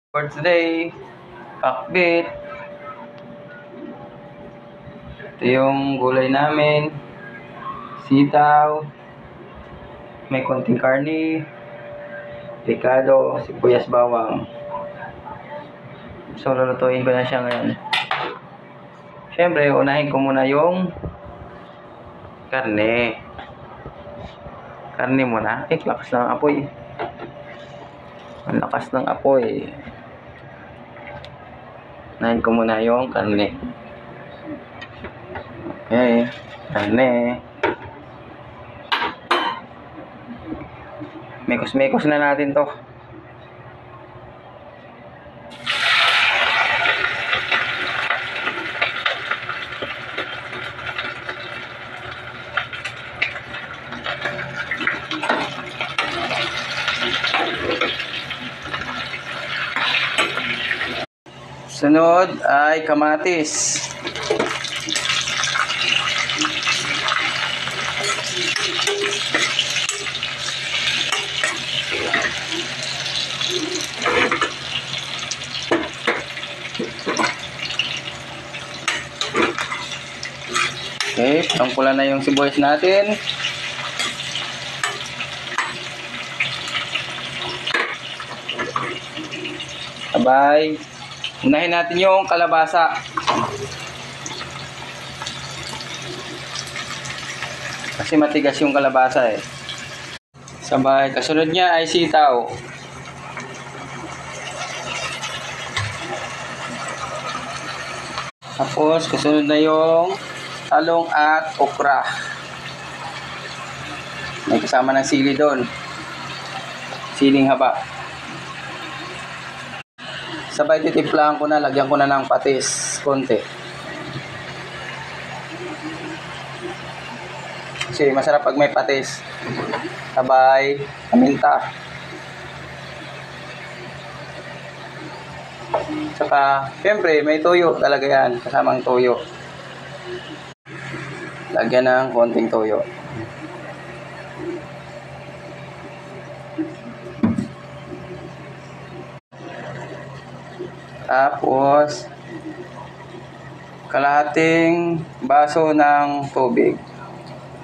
For today, pakbit. Ito yung gulay namin. Sitaw. May konting karne. Pikado, sibuyas, bawang. So, lulutuin ko na siya ngayon. Siyempre, unahin ko muna yung karne. Karne muna. Lakas ng apoy. Ang lakas ng apoy. Unahin ko muna yung karne. Okay. Karne. Mekos-mekos na natin to. Sunod ay kamatis. Okay, pangpula na yung sibuyas natin. Sabay, unahin natin yung kalabasa. Kasi matigas yung kalabasa eh. Sabay, kasunod niya ay sitaw. Tapos, kasunod na yung talong at okra. May kasama ng sili doon. Siling haba. Sabay, titimplahan ko na. Lagyan ko na ng patis. Konti. Kasi masarap pag may patis. Sabay, paminta. Saka, syempre, may tuyo talaga yan. Kasamang tuyo. Lagyan ng konting tuyo. Tapos, kalahating baso ng tubig.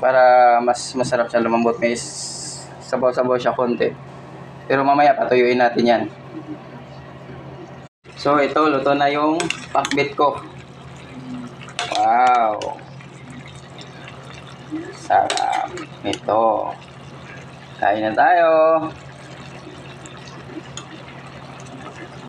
Para mas masarap siya lumambot. May sabaw-sabaw siya konti. Pero mamaya patuyuin natin yan. So, ito, luto na yung pakbit ko. Wow! Sarap. Ito. Kain na tayo.